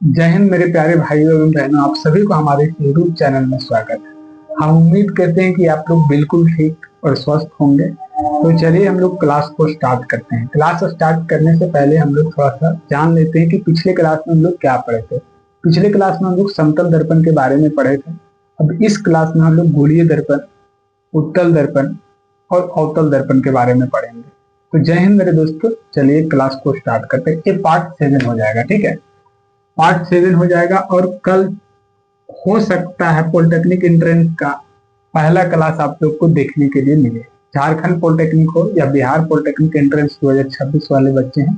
जय हिंद मेरे प्यारे भाइयों एवं बहनों, आप सभी को हमारे यूट्यूब चैनल में स्वागत है। हम उम्मीद करते हैं कि आप लोग बिल्कुल ठीक और स्वस्थ होंगे। तो चलिए हम लोग क्लास को स्टार्ट करते हैं। क्लास स्टार्ट करने से पहले हम लोग थोड़ा सा जान लेते हैं कि पिछले क्लास में हम लोग क्या पढ़े थे। पिछले क्लास में हम लोग समतल दर्पण के बारे में पढ़े थे। अब इस क्लास में हम लोग गोलीय दर्पण, उत्तल दर्पण और अवतल दर्पण के बारे में पढ़ेंगे। तो जय हिंद मेरे दोस्तों, चलिए क्लास को स्टार्ट करते हैं। ये पार्ट 7 हो जाएगा, ठीक है। पार्ट 7 हो जाएगा और कल हो सकता है पॉलिटेक्निक एंट्रेंस का पहला क्लास आप लोग को देखने के लिए मिले। झारखंड पॉलिटेक्निक हो या बिहार पॉलिटेक्निक एंट्रेंस 2026 वाले बच्चे हैं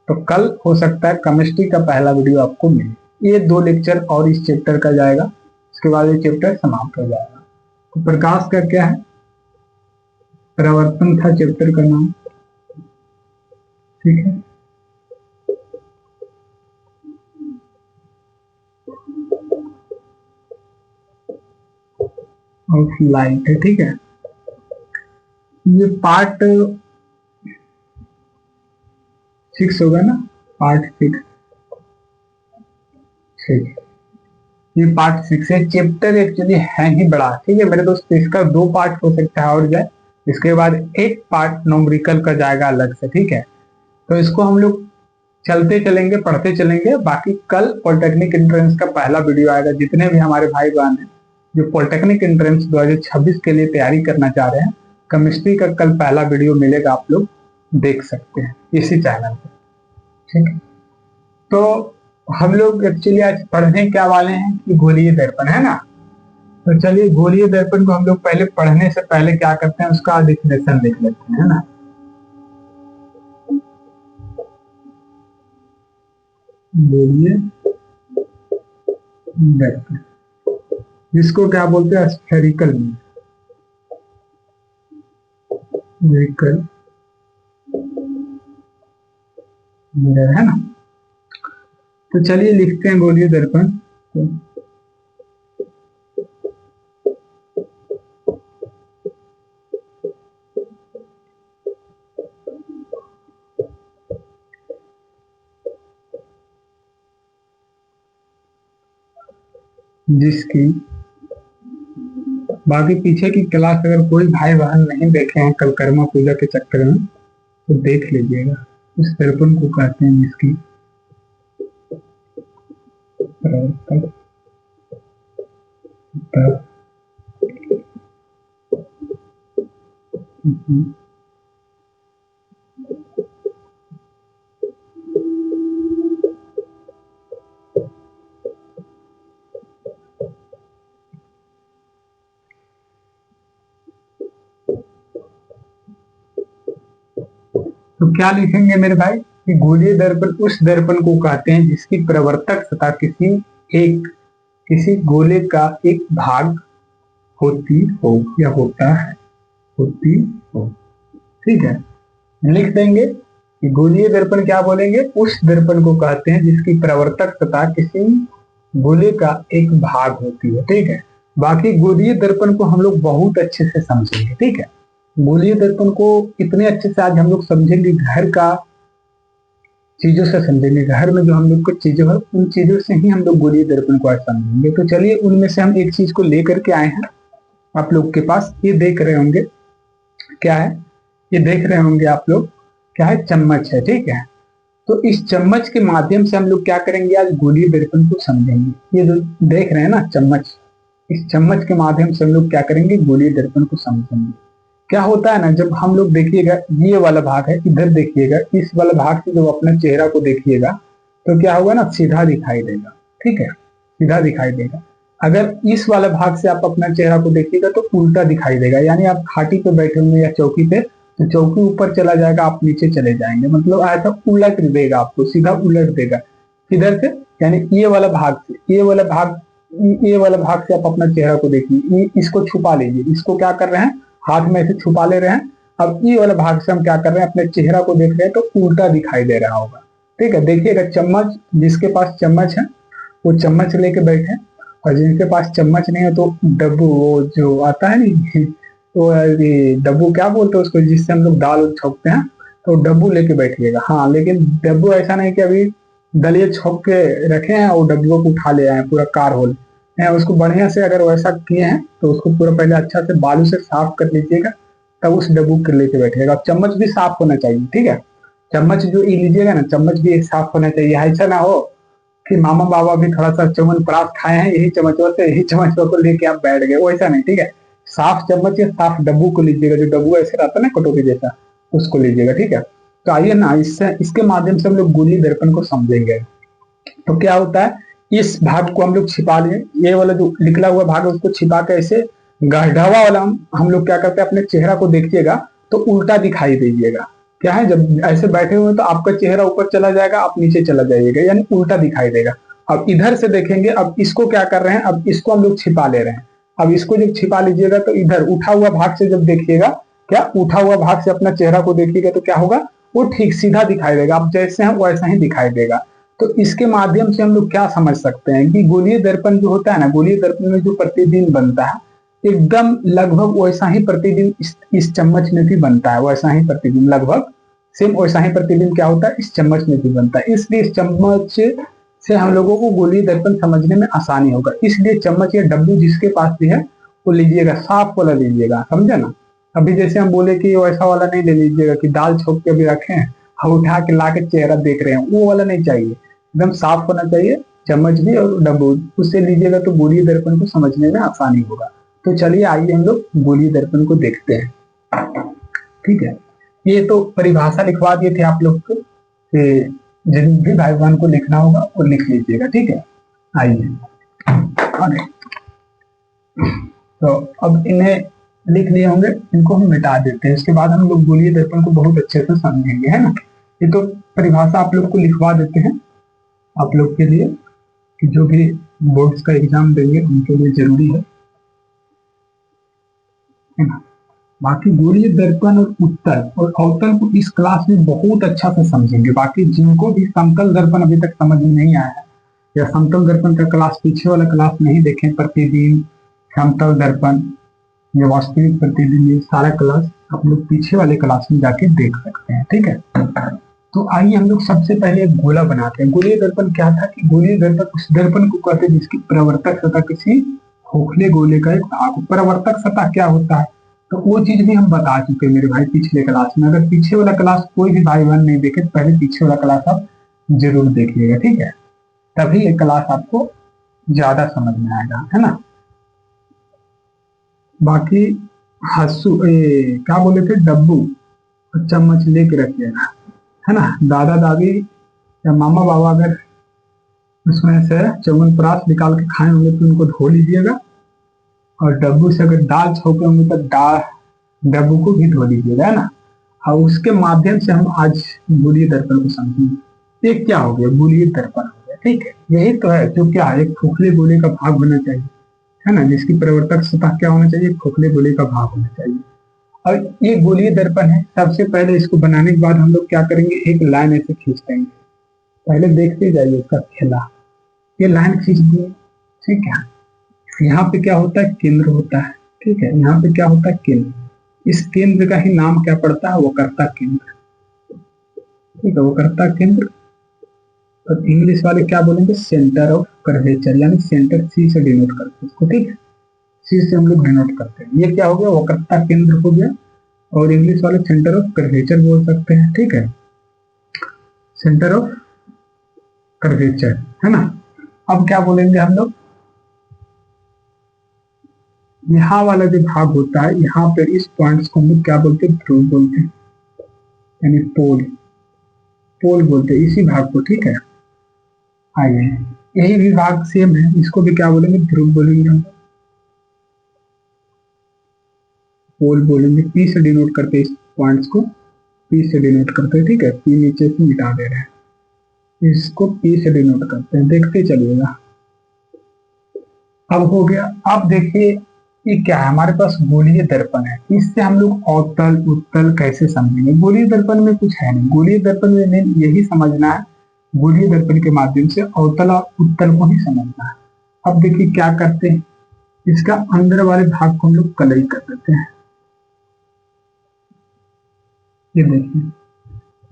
तो कल हो सकता है केमिस्ट्री का पहला वीडियो आपको मिले। ये 2 लेक्चर और इस चैप्टर का जाएगा, उसके बाद ये चैप्टर समाप्त हो जाएगा। तो प्रकाश का क्या है, प्रवर्तन था चैप्टर का नाम, ठीक है। और लाइट है, ठीक है। ये पार्ट 6 होगा ना, पार्ट 6, ठीक है। ये पार्ट 6 है। चैप्टर एक्चुअली है ही बड़ा, ठीक है मेरे दोस्त। इसका 2 पार्ट हो सकता है और जाए, इसके बाद एक पार्ट न्यूमेरिकल का जाएगा अलग से, ठीक है। तो इसको हम लोग चलते चलेंगे, पढ़ते चलेंगे। बाकी कल पॉलिटेक्निक एंट्रेंस का पहला वीडियो आएगा। जितने भी हमारे भाई बहन हैं जो पॉलिटेक्निक एंट्रेंस 2026 के लिए तैयारी करना चाह रहे हैं, केमिस्ट्री का कल पहला वीडियो मिलेगा, आप लोग देख सकते हैं इसी चैनल पर, ठीक है। तो हम लोग एक्चुअली आज पढ़ने क्या वाले हैं कि गोलीय दर्पण, है ना। तो चलिए गोलीय दर्पण को हम लोग पहले पढ़ने से पहले क्या करते हैं, उसका डिफिनेशन लिख लेते हैं, है ना। गोलीय दर्पण जिसको क्या बोलते हैं, स्फेरिकल मिरर, है ना। तो चलिए लिखते हैं गोलीय दर्पण। जिसकी बाकी पीछे की क्लास अगर कोई भाई बहन नहीं देखे हैं कल कर्मा पूजा के चक्कर में तो देख लीजिएगा। उस दर्पण को कहते हैं जिसकी तो क्या लिखेंगे मेरे भाई कि गोलीय दर्पण उस दर्पण को कहते हैं जिसकी प्रवर्तक सतह किसी गोले का एक भाग होती हो या होता है, होती हो, ठीक है। लिख देंगे कि गोलीय दर्पण क्या बोलेंगे, उस दर्पण को कहते हैं जिसकी प्रवर्तक सतह किसी गोले का एक भाग होती है, ठीक है। बाकी गोलीय दर्पण को हम लोग बहुत अच्छे से समझेंगे, ठीक है। गोलीय दर्पण को इतने अच्छे से आज हम लोग समझेंगे, घर का चीजों से समझेंगे। घर में जो हम लोग को चीजें हैं उन चीजों से ही हम लोग गोलीय दर्पण को आज समझेंगे। तो चलिए उनमें से हम एक चीज को लेकर के आए हैं आप लोग के पास। ये देख रहे होंगे क्या है, ये देख रहे होंगे आप लोग क्या है, चम्मच है, ठीक है। तो इस चम्मच के माध्यम से हम लोग क्या करेंगे, आज गोलीय दर्पण को समझेंगे। ये जो देख रहे हैं ना चम्मच, इस चम्मच के माध्यम से हम लोग क्या करेंगे, गोलीय दर्पण को समझेंगे। क्या होता है ना, जब हम लोग देखिएगा ये वाला भाग है, इधर देखिएगा, इस वाला भाग से जब अपने चेहरा को देखिएगा तो क्या होगा ना, सीधा दिखाई देगा, ठीक है, सीधा दिखाई देगा। अगर इस वाला भाग से आप अपना चेहरा को देखिएगा तो उल्टा दिखाई देगा। यानी आप खाटी पे बैठे होंगे या चौकी पे, तो चौकी ऊपर चला जाएगा, आप नीचे चले जाएंगे, मतलब ऐसा उलट देगा, आपको सीधा उलट देगा। किधर से, यानी ये वाला भाग से, ये वाला भाग से आप अपना चेहरा को देखिए, इसको छुपा लीजिए। इसको क्या कर रहे हैं, हाथ में ऐसे छुपा ले रहे हैं। अब ये वाला भाग से हम क्या कर रहे हैं, अपने चेहरा को देख रहे हैं तो उल्टा दिखाई दे रहा होगा, ठीक है। देखिएगा चम्मच, जिसके पास चम्मच है वो चम्मच लेके बैठे, और जिनके पास चम्मच नहीं है तो डब्बू, वो जो आता है नहीं तो ये डब्बू क्या बोलते हैं उसको, जिससे हम लोग दाल छौंकते हैं, तो डब्बू लेके बैठिएगा। हाँ, लेकिन डब्बू ऐसा नहीं कि अभी दलिए छोक के रखे हैं और डब्बों को उठा ले आए हैं, पूरा कार होल है उसको बढ़िया से अगर वैसा किए हैं तो उसको पूरा पहले अच्छा से बालू से साफ कर लीजिएगा, तब उस डब्बू को लेके बैठिएगा। चम्मच भी साफ होना चाहिए, ठीक है। चम्मच जो ये लीजिएगा ना, चम्मच भी एक साफ होना चाहिए। ऐसा ना हो कि मामा बाबा भी थोड़ा सा च्यवनप्राश खाए हैं, यही चम्मचों से यही चम्मचों को लेके आप बैठ गए, वैसा नहीं, ठीक है। साफ चम्मच या साफ डब्बू को लीजिएगा, जो डब्बू ऐसे रहता है ना कटोरी जैसा, उसको लीजिएगा, ठीक है। तो आइए ना, इससे इसके माध्यम से हम लोग गोलीय दर्पण को समझेंगे। तो क्या होता है, इस भाग को हम लोग छिपा लिए, ये वाला जो निकला हुआ भाग है उसको छिपा के ऐसे गढ़वा वाला हम लोग क्या करते हैं, अपने चेहरा को देखिएगा तो उल्टा दिखाई दीजिएगा। क्या है, जब ऐसे बैठे हुए तो आपका चेहरा ऊपर चला जाएगा, आप नीचे चला जाइएगा, यानी उल्टा दिखाई देगा। अब इधर से देखेंगे, अब इसको क्या कर रहे हैं, अब इसको हम लोग छिपा ले रहे हैं। अब इसको जब छिपा लीजिएगा तो इधर उठा हुआ भाग से जब देखिएगा, क्या उठा हुआ भाग से अपना चेहरा को देखिएगा तो क्या होगा, वो ठीक सीधा दिखाई देगा, आप जैसे हैं वैसा ही दिखाई देगा। तो इसके माध्यम से हम लोग क्या समझ सकते हैं कि गोलीय दर्पण जो होता है ना, गोलीय दर्पण में जो प्रतिबिंब बनता है एकदम लगभग वैसा ही प्रतिबिंब इस चम्मच में भी बनता है, वैसा ही प्रतिबिंब लगभग सेम वैसा ही प्रतिबिंब क्या होता है, इस चम्मच में भी बनता है। इसलिए इस चम्मच से हम लोगों को गोलीय दर्पण समझने में आसानी होगा। इसलिए चम्मच या डब्बू जिसके पास भी है वो लीजिएगा, साफ वाला लीजिएगा, समझे ना। अभी जैसे हम बोले कि वैसा वाला नहीं ले लीजिएगा कि दाल छोक के भी रखे हैं, हम उठा के ला के चेहरा देख रहे हैं, वो वाला नहीं चाहिए, एकदम साफ होना चाहिए चम्मच भी और डब्बू, उससे लीजिएगा तो गोलीय दर्पण को समझने में आसानी होगा। तो चलिए आइए हम लोग गोलीय दर्पण को देखते हैं, ठीक है। ये तो परिभाषा लिखवा दिए थे आप लोग को, जिन भी भाई बहन को लिखना होगा वो लिख लीजिएगा, ठीक है। आइए आगे, तो अब इन्हें लिख लिए होंगे, इनको हम मिटा देते हैं, इसके बाद हम लोग गोलीय दर्पण को बहुत अच्छे से समझेंगे, है ना। ये तो परिभाषा आप लोग को लिखवा देते हैं, आप लोग के लिए कि जो भी बोर्ड्स का एग्जाम देंगे उनके लिए जरूरी है ना। बाकी गोलीय दर्पण और उत्तल और अवतल को इस क्लास में बहुत अच्छा से समझेंगे। बाकी जिनको भी समतल दर्पण अभी तक समझ में नहीं आया है या समतल दर्पण का क्लास पीछे वाला क्लास नहीं देखें, प्रतिबिंब, समतल दर्पण या वास्तविक प्रतिबिंब, ये सारा क्लास आप लोग पीछे वाले क्लास में जाके देख सकते हैं, ठीक है। तो आइए हम लोग सबसे पहले एक गोला बनाते हैं। गोलीय दर्पण क्या था कि गोलीय दर्पण उस दर्पण को कहते हैं जिसकी प्रवर्तक सतह किसी खोखले गोले का एक भाग। प्रवर्तक सतह क्या होता है तो वो चीज भी हम बता चुके हैं मेरे भाई पिछले क्लास में। अगर पीछे वाला क्लास कोई भी भाई बहन नहीं देखे तो पहले पीछे वाला क्लास आप जरूर देखिएगा, ठीक है, तभी ये क्लास आपको ज्यादा समझ में आएगा, है ना। बाकी क्या बोले थे, डब्बू चम्मच लेके रखिएगा, है ना। दादा दादी या मामा बाबा अगर उसमें से च्यवनप्राश निकाल के खाए होंगे तो उनको धो लीजिएगा, और डब्बू से अगर दाल छोके होंगे तो डब्बू को भी धो लीजिएगा, है ना। और उसके माध्यम से हम आज गोलीय दर्पण को समझेंगे। ये क्या हो गया, गोलीय दर्पण हो गया, ठीक है। यही तो है जो क्या है, एक खोखले गोले का भाग होना चाहिए, है ना, जिसकी प्रवर्तक सतह क्या होना चाहिए, खोखले गोले का भाग होना चाहिए। और ये गोलीय दर्पण है। सबसे पहले इसको बनाने के बाद हम लोग क्या करेंगे, एक लाइन ऐसे खींच देंगे, पहले देखते जाइए उसका खेला, ये लाइन खींच दिए, ठीक है। यहाँ पे क्या होता है, केंद्र होता है, ठीक है। यहाँ पे क्या होता है, केंद्र। इस केंद्र का ही नाम क्या पड़ता है, वक्रता केंद्र, ठीक है, वक्रता केंद्र। तो इंग्लिश वाले क्या बोलेंगे, सेंटर ऑफ कर्वेचर, यानी सेंटर सी से डिनोट करते हैं इसको, ठीक है, सी से हम लोग डिनोट करते हैं। ये क्या हो गया, वक्रता केंद्र हो गया, और इंग्लिश वाले सेंटर ऑफ कर्वेचर बोल सकते हैं, ठीक है, सेंटर ऑफ कर्वेचर, है ना। अब क्या बोलेंगे हम लोग, यहाँ वाला जो भाग होता है, यहाँ पर इस पॉइंट्स को हम लोग क्या बोलते हैं, ध्रुव बोलते हैं, यानी पोल, पोल बोलते हैं इसी भाग को, ठीक है। आइए, यही भी भाग सेम है, इसको भी क्या बोलेंगे, ध्रुव बोलेंगे हम, पोल बोलेंगे। पी से डिनोट करते हैं इस पॉइंट्स को, पी से डिनोट करते हैं, ठीक है, पी नीचे से मिटा दे रहे हैं, इसको पी से डिनोट करते हैं, देखते चलिएगा। अब हो गया। अब देखिए ये क्या है, हमारे पास गोलीय दर्पण है, इससे हम लोग अवतल उत्तल कैसे समझेंगे। गोलीय दर्पण में कुछ है नहीं, गोलीय दर्पण में यही समझना है, गोलीय दर्पण के माध्यम से अवतल और उत्तल को ही समझना है। अब देखिए क्या करते हैं, इसका अंदर वाले भाग को हम लोग कलई कर देते हैं। ये देखिए,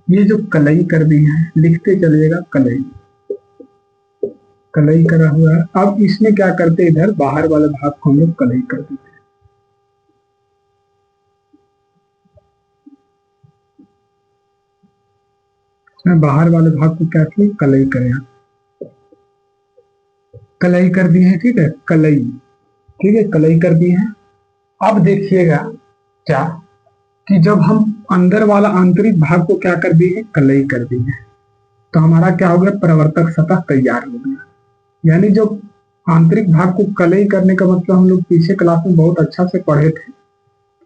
ये जो कलई कर दी है, लिखते चलिएगा कलई, कलई करा हुआ है। अब इसमें क्या करते हैं, इधर बाहर वाले भाग को हम लोग कलई कर देते हैं। बाहर वाले भाग को क्या किए, कलई करें, कलई कर दी है, ठीक है, कलई, ठीक है, कलई कर दी है। अब देखिएगा क्या कि जब हम अंदर वाला आंतरिक भाग को क्या कर दिए, कलई कर दी है, तो हमारा क्या हो गया, प्रवर्तक सतह तैयार हो गया। यानी जब आंतरिक भाग को कलई करने का मतलब हम लोग पीछे क्लास में बहुत अच्छा से पढ़े थे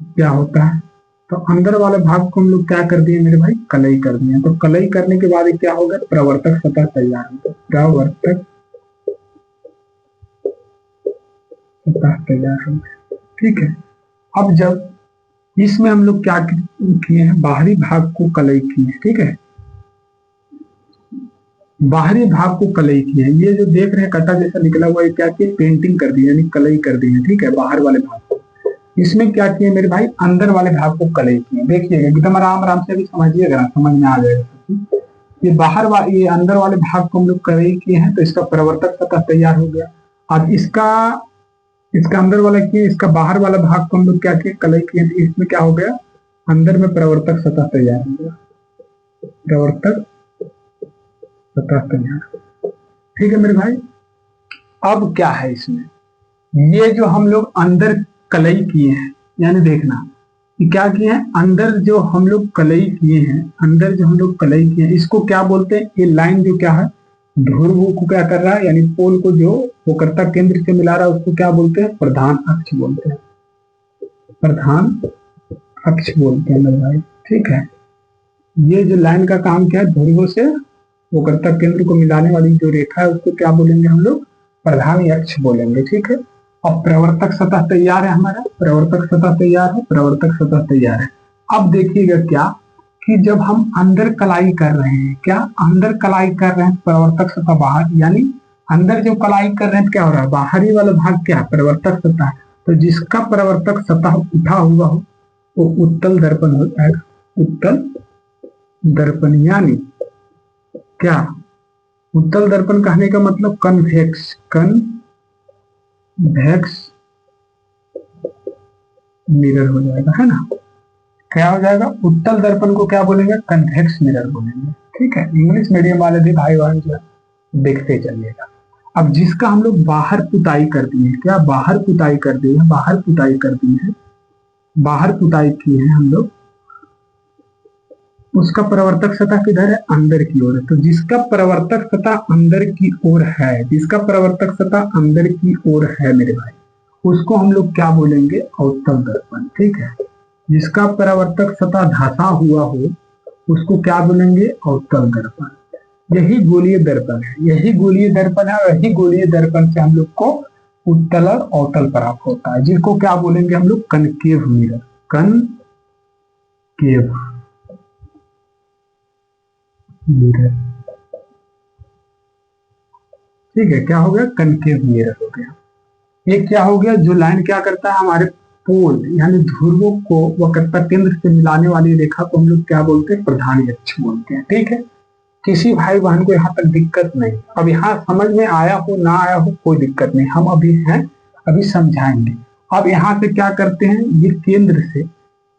क्या होता है। तो अंदर वाले भाग को हम लोग क्या कर दिए मेरे भाई, कलई कर दिए। तो कलई करने के बाद क्या हो गया, प्रवर्तक सतह तैयार हो गया, प्रवर्तक सतह तैयार हो गया, ठीक है। अब जब इसमें हम लोग क्या किए हैं, बाहरी भाग को कलई किए हैं, ठीक है, बाहरी भाग को कलई किए हैं। ये जो देख रहे हैं कटा जैसा निकला हुआ है, क्या किए, पेंटिंग कर दी, यानी कलई कर दी है, ठीक है, बाहर वाले भाग को। इसमें क्या किए मेरे भाई, अंदर वाले भाग को कलई किए। देखिएगा एकदम आराम आराम से अभी समझिएगा, समझ में आ जाएगा। ये ये अंदर वाले भाग को हम लोग कलई किए हैं, तो इसका प्रवर्तक सतह तैयार हो गया। अब इसका अंदर वाला किए, इसका बाहर वाला भाग को हम लोग क्या किए, कलई किए, तो इसमें क्या हो गया, अंदर में प्रवर्तक सतह तैयार हो गया, प्रवर्तक सतह तैयार, ठीक है मेरे भाई। अब क्या है इसमें, ये जो हम लोग अंदर कलई किए हैं, यानी देखना कि क्या किए हैं, अंदर जो हम लोग कलई किए हैं, अंदर जो हम लोग कलई किए हैं, इसको क्या बोलते हैं, ये लाइन जो क्या है, ध्रुव को क्या कर रहा है, यानी पोल को जो वक्रता केंद्र से मिला रहा है, उसको क्या बोलते हैं, प्रधान अक्ष बोलते हैं, प्रधान अक्ष बोलते हैं मेरे भाई, ठीक है। ये जो लाइन का काम क्या है, ध्रुवों से वक्रता केंद्र को मिलाने वाली जो रेखा है, उसको क्या बोलेंगे हम लोग, प्रधान अक्ष बोलेंगे, ठीक है। अब प्रवर्तक सतह तैयार है हमारा, प्रवर्तक सतह तैयार है, प्रवर्तक सतह तैयार है। अब देखिएगा क्या कि जब हम अंदर कलाई कर रहे हैं, क्या अंदर कलाई कर रहे हैं, प्रवर्तक सतह बाहर, यानी अंदर जो कलाई कर रहे हैं क्या हो रहा है, बाहरी वाला भाग क्या, प्रवर्तक सतह। तो जिसका प्रवर्तक सतह उठा हुआ हो वो उत्तल दर्पण हो जाएगा, उत्तल दर्पण। यानी क्या, उत्तल दर्पण कहने का मतलब कन्वेक्स, कन्वेक्स मिरर हो जाएगा, है ना। क्या हो जाएगा, उत्तल दर्पण को क्या बोलेंगे, कन्वेक्स मिरर बोलेंगे, ठीक है। इंग्लिश मीडियम वाले भी भाई बहन जो देखते चलिएगा। अब जिसका हम लोग बाहर पुताई कर दिए, क्या बाहर पुताई कर दिए, बाहर पुताई कर दी है, बाहर पुताई की है हम लोग, उसका प्रवर्तक सतह किधर है, अंदर की ओर है। तो जिसका प्रवर्तक सतह अंदर की ओर है, जिसका प्रवर्तक सतह अंदर की ओर है मेरे भाई, उसको हम लोग क्या बोलेंगे, अवतल दर्पण, ठीक है। जिसका प्रवर्तक सतह धंसा हुआ हो उसको क्या बोलेंगे, अवतल दर्पण। यही गोलीय दर्पण है, यही गोलीय दर्पण है, और यही गोलीय दर्पण से हम लोग को उत्तल और अवतल प्राप्त होता है, जिसको क्या बोलेंगे हम लोग, कनकेव मिरर, कनकेव मिरर, ठीक है। क्या हो गया, कनकेव मिरर हो गया। ये क्या हो गया, जो लाइन क्या करता है, हमारे पोल यानी ध्रुवों को वक्रता केंद्र से मिलाने वाली रेखा को हम लोग क्या बोलते हैं, प्रधान अक्ष बोलते हैं, ठीक है। किसी भाई बहन को यहाँ तक दिक्कत नहीं, अब यहाँ समझ में आया हो ना आया हो कोई दिक्कत नहीं, हम अभी हैं, अभी समझाएंगे। अब यहाँ से क्या करते हैं, ये केंद्र से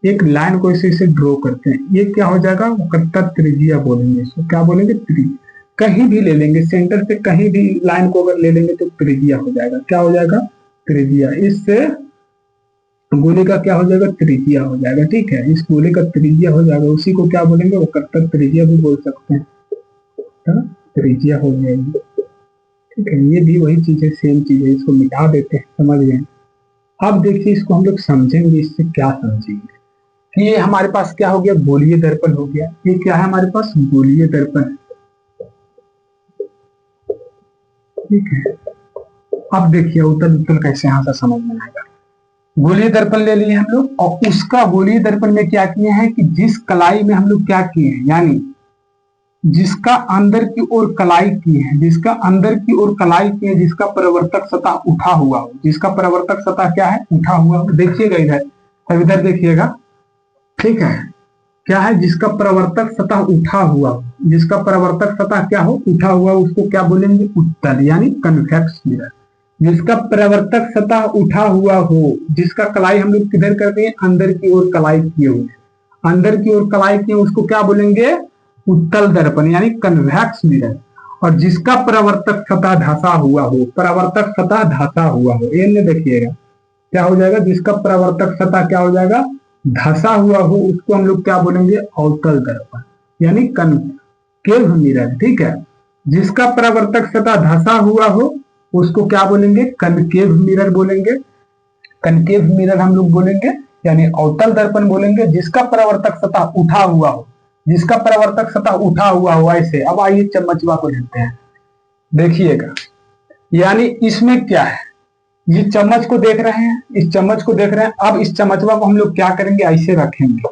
एक लाइन को ऐसे ड्रॉ करते हैं, ये क्या हो जाएगा, वक्रता त्रिज्या बोलेंगे, इसको क्या बोलेंगे, त्रिज्या। कहीं भी ले लेंगे, सेंटर से कहीं भी लाइन को अगर ले लेंगे तो त्रिज्या हो जाएगा, क्या हो जाएगा, त्रिज्या। इससे गोले का क्या हो जाएगा, त्रिज्या हो जाएगा, ठीक है। इस गोले का त्रिज्या हो जाएगा, उसी को क्या बोलेंगे, वक्रता त्रिज्या भी बोल सकते हैं, त्रिज्या हो जाएगी, ठीक है। ये भी वही चीज है, सेम चीज है, इसको मिटा देते हैं, समझ गए। अब देखिए इसको हम लोग समझेंगे, इससे क्या समझेंगे कि ये हमारे पास क्या हो गया, गोलीय दर्पण हो गया। ये क्या है हमारे पास, गोलीय दर्पण, ठीक है। अब देखिए उत्तल उत्तल कैसे यहाँ से समझ में आएगा। गोलीय दर्पण ले लिए हम लोग, और उसका गोलीय दर्पण में क्या किए हैं कि जिस कलाई में हम लोग क्या किए हैं, यानी जिसका अंदर की ओर कलाई की है, जिसका अंदर की ओर कलाई की है, जिसका प्रवर्तक सतह उठा हुआ हो, जिसका प्रवर्तक सतह क्या है, उठा हुआ हो। देखिएगा इधर, तब इधर देखिएगा, ठीक है। क्या है, जिसका प्रवर्तक सतह उठा हुआ हो, जिसका प्रवर्तक सतह क्या हो, उठा हुआ, उसको क्या बोलेंगे, उत्तल यानी कन्वेक्स मिरर। जिसका प्रवर्तक सतह उठा हुआ हो, जिसका कलाई हम लोग किधर करते हैं, अंदर की ओर कलाई किए हुए, अंदर की ओर कलाई किए, उसको क्या बोलेंगे, उत्तल दर्पण यानी कन्वेक्स मिरर। और जिसका प्रवर्तक सतह धंसा हुआ हो, प्रवर्तक सतह धंसा हुआ हो, ये देखिएगा क्या हो जाएगा, जिसका प्रवर्तक सतह क्या हो जाएगा, धंसा हुआ हो, उसको हम लोग क्या बोलेंगे, अवतल दर्पण यानी कनकेव मिरर। ठीक है, जिसका प्रवर्तक सतह धंसा हुआ हो उसको क्या बोलेंगे, कनकेव मिरर बोलेंगे, कनकेव मिरर हम लोग बोलेंगे यानी अवतल दर्पण बोलेंगे। जिसका प्रवर्तक सतह उठा हुआ हो, जिसका प्रवर्तक सतह उठा हुआ हो ऐसे। अब आइए चम्मचवा को लेते हैं, देखिएगा, यानी इसमें क्या है, ये चम्मच को देख रहे हैं, इस चम्मच को देख रहे हैं। अब इस चम्मचवा को हम लोग क्या करेंगे, ऐसे रखेंगे,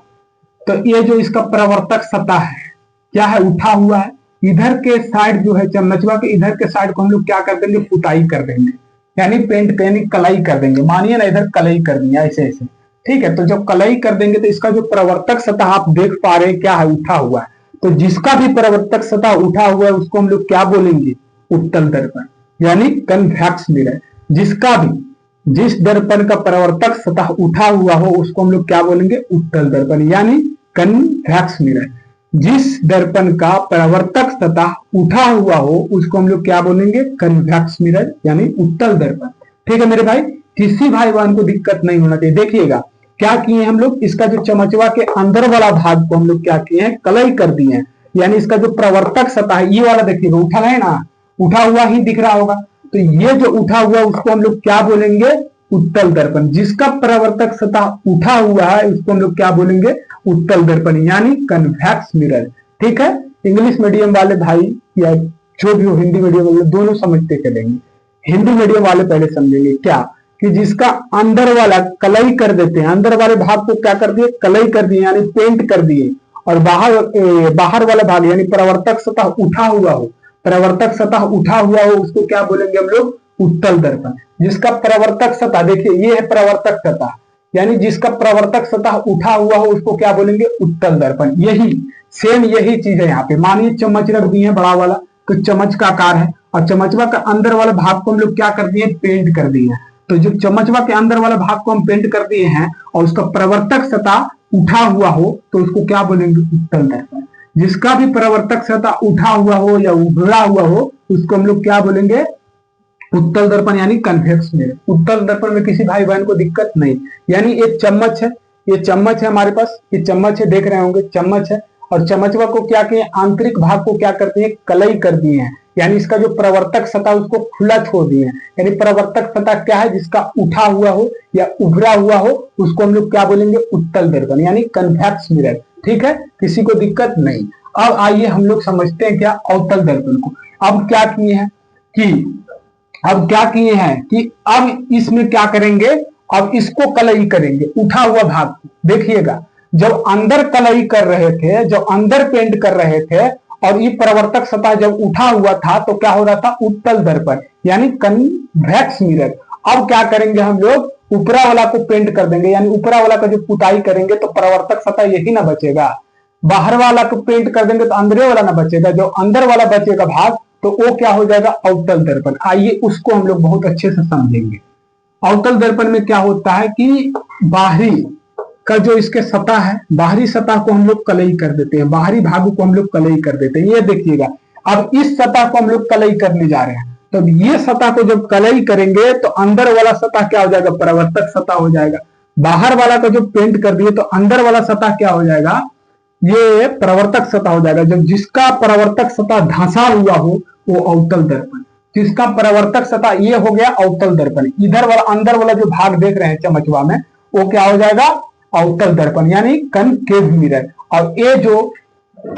तो ये जो इसका प्रवर्तक सतह है क्या है, उठा हुआ है। इधर के साइड जो है चम्मचवा के इधर के साइड को हम लोग क्या कर देंगे, पुताई कर देंगे यानी पेंट यानी कलई कर देंगे। मानिए ना इधर कलई कर दी ऐसे ऐसे, ठीक है। तो जब कलई कर देंगे तो इसका जो प्रवर्तक सतह आप देख पा रहे हैं क्या है, उठा हुआ है। तो जिसका भी प्रवर्तक सतह उठा हुआ है उसको हम लोग क्या बोलेंगे, उत्तल दर्पण यानी कन्वेक्स मिरर। जिसका भी, जिस दर्पण का प्रवर्तक सतह उठा हुआ हो उसको हम लोग क्या बोलेंगे, उत्तल दर्पण यानी कन्वेक्स मिरर। जिस दर्पण का प्रवर्तक सतह उठा हुआ हो उसको हम लोग क्या बोलेंगे, कन्वेक्स मिरर यानी उत्तल दर्पण। ठीक है मेरे भाई, किसी भाई बहन को दिक्कत नहीं होना चाहिए। देखिएगा क्या किए हम लोग, इसका जो चमचवा के अंदर वाला भाग को हम लोग क्या किए हैं, कलई कर दिए हैं। यानी इसका जो प्रवर्तक सतह है ये वाला देखिएगा उठा है ना, उठा हुआ ही दिख रहा होगा। तो ये जो उठा हुआ उसको हम लोग क्या बोलेंगे, उत्तल दर्पण। जिसका प्रवर्तक सतह उठा हुआ है उसको हम लोग क्या बोलेंगे, उत्तल दर्पण यानी कन्वेक्स मिरर। ठीक है, इंग्लिश मीडियम वाले भाई या जो भी हो, हिंदी मीडियम वाले दोनों समझते चलेंगे। हिंदी मीडियम वाले पहले समझेंगे क्या, कि जिसका अंदर वाला कलई कर देते हैं, अंदर वाले भाग को क्या कर दिए, कलई कर दिए यानी पेंट कर दिए। और बाहर वाला भाग यानी प्रवर्तक सतह उठा हुआ हो, प्रवर्तक सतह उठा हुआ हो उसको क्या बोलेंगे हम लोग, उत्तल दर्पण। जिसका प्रवर्तक सतह, देखिए ये है प्रवर्तक सतह, यानी जिसका प्रवर्तक सतह उठा हुआ हो उसको क्या बोलेंगे, उत्तल दर्पण। यही सेम यही चीज है यहाँ पे। मानिए चम्मच रख दिए बड़ा वाला, तो चम्मच का आकार है, और चम्मचवा का अंदर वाला भाग को हम लोग क्या कर दिए, पेंट कर दिए हैं। तो जो चम्मचवा के अंदर वाला भाग को हम पेंट कर दिए हैं और उसका प्रवर्तक सतह उठा हुआ हो तो उसको क्या बोलेंगे, उत्तल दर्पण। जिसका भी प्रवर्तक सतह उठा हुआ हो या उभरा हुआ हो उसको हम लोग क्या बोलेंगे, उत्तल दर्पण यानी कन्वेक्स मिरर। उत्तल दर्पण में किसी भाई बहन को दिक्कत नहीं। यानी एक चम्मच है, ये चम्मच है हमारे पास, ये चम्मच है, देख रहे होंगे चम्मच है, और चम्मचवा को क्या किए, आंतरिक भाग को क्या करते हैं, कलई कर दिए हैं। यानी इसका जो प्रवर्तक सतह उसको खुला छोड़ दिए हैं। यानी प्रवर्तक सतह क्या है, जिसका उठा हुआ हो या उभरा हुआ हो उसको हम लोग क्या बोलेंगे, उत्तल दर्पण यानी कन्वेक्स मिरर। ठीक है, किसी को दिक्कत नहीं। अब आइए हम लोग समझते हैं क्या, अवतल दर्पण को। अब क्या किए हैं कि अब इसमें क्या करेंगे, अब इसको कलई करेंगे, उठा हुआ भाग। देखिएगा जब अंदर कलई कर रहे थे, जब अंदर पेंट कर रहे थे और ये प्रवर्तक सतह जब उठा हुआ था तो क्या हो रहा था, उत्तल दर्पण यानी कन्वेक्स मिरर। अब क्या करेंगे हम लोग, ऊपरा वाला को पेंट कर देंगे, यानी ऊपरा वाला का जो पुताई करेंगे तो प्रवर्तक सतह यही ना बचेगा। बाहर वाला को पेंट कर देंगे तो अंदर वाला ना बचेगा, जो अंदर वाला बचेगा भाग तो वो क्या हो जाएगा, अवतल दर्पण। आइए उसको हम लोग बहुत अच्छे से समझेंगे। अवतल दर्पण में क्या होता है कि बाहरी का जो इसके सतह है, बाहरी सतह को हम लोग कलई कर देते हैं, बाहरी भाग को हम लोग कलई कर देते हैं। ये देखिएगा अब इस सतह को हम लोग कलई करने जा रहे हैं। तो ये सतह को जब कलई करेंगे तो अंदर वाला सतह क्या हो जाएगा, प्रवर्तक सतह हो जाएगा। बाहर वाला का जो पेंट कर दिए तो अंदर वाला सतह क्या हो जाएगा, ये प्रवर्तक सतह हो जाएगा। जब जिसका प्रवर्तक सतह धंसा हुआ हो वो अवतल दर्पण। जिसका प्रवर्तक सतह ये हो गया अवतल दर्पण। इधर वाला अंदर वाला जो भाग देख रहे हैं चमचवा में वो क्या हो जाएगा, अवतल दर्पण यानी कनकेव मिरर। और ये जो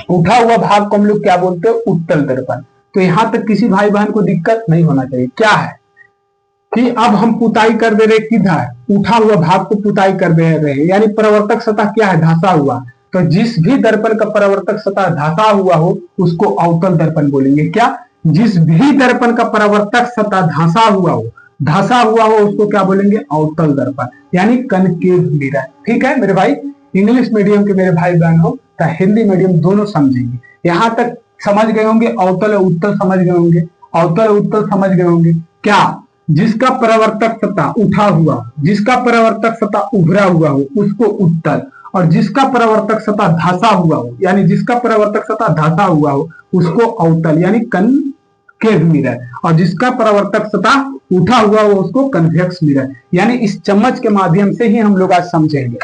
उठा हुआ भाग को हम लोग क्या बोलते हैं, उत्तल दर्पण। तो यहां तक किसी भाई बहन को दिक्कत नहीं होना चाहिए। क्या है कि अब हम पुताई कर दे रहे, किधर, उठा हुआ भाग को पुताई कर दे रहे हैं, यानी प्रवर्तक सतह क्या है, धंसा हुआ। तो जिस भी दर्पण का प्रवर्तक सतह धंसा हुआ हो उसको अवतल दर्पण बोलेंगे। क्या, जिस भी दर्पण का प्रवर्तक सतह धंसा हुआ हो उसको क्या बोलेंगे, अवतल दर्पण यानी कनकेव मिरर। ठीक है मेरे भाई, इंग्लिश मीडियम के मेरे भाई बहन हो तो हिंदी मीडियम दोनों समझेंगे। यहां तक समझ गए होंगे, अवतल और उत्तल समझ गए होंगे, अवतल और उत्तल समझ गए होंगे। क्या? जिसका परावर्तक सतह उठा हुआ, जिसका परावर्तक सतह उभरा हुआ हो उसको उत्तल, और जिसका परावर्तक सतह धंसा हुआ हो, यानी जिसका परावर्तक सतह धंसा हुआ हो उसको अवतल यानी कनकेव मिरर, और जिसका परावर्तक सतह उठा हुआ हो उसको कन्वेक्स मिरर। यानी इस चम्मच के माध्यम से ही हम लोग आज समझेंगे।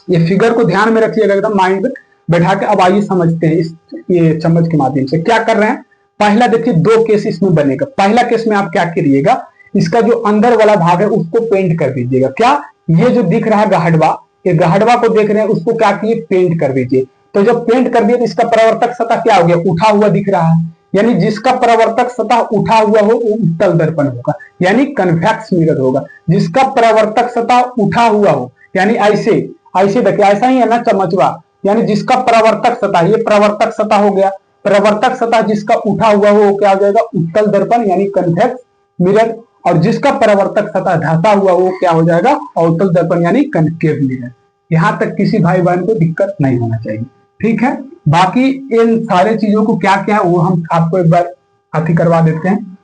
ये फिगर को ध्यान में रखिएगा, एकदम माइंड में बैठा के। अब आइए समझते हैं इस ये चम्मच के माध्यम से क्या कर रहे हैं। पहला देखिए, दो केस इसमें बनेगा। पहला केस में आप क्या करिएगा, इसका जो अंदर वाला भाग है उसको पेंट कर दीजिएगा। क्या? ये जो दिख रहा है गहडवा, ये गहडवा को देख रहे हैं, उसको क्या किए, पेंट कर दीजिए। तो जब पेंट कर दिए तो इसका परावर्तक सतह क्या हो गया, उठा हुआ दिख रहा है। यानी जिसका परावर्तक सतह उठा हुआ हो वो उत्तल दर्पण होगा, यानी कन्वेक्स मिरर होगा। जिसका परावर्तक सतह उठा हुआ हो, यानी ऐसे ऐसे देखिए, ऐसा ही है ना चमचवा, यानी जिसका परावर्तक सतह, ये परावर्तक सतह हो गया, परावर्तक सतह जिसका उठा हुआ हो वो क्या हो जाएगा, उत्तल दर्पण यानी कन्वेक्स मिरर। और जिसका परावर्तक सतह धंसा हुआ वो क्या हो जाएगा, अवतल दर्पण यानी कनकेव मिरर। यहां तक किसी भाई बहन को दिक्कत नहीं होना चाहिए, ठीक है। बाकी इन सारे चीजों को क्या क्या है वो हम आपको एक बार अति करवा देते हैं,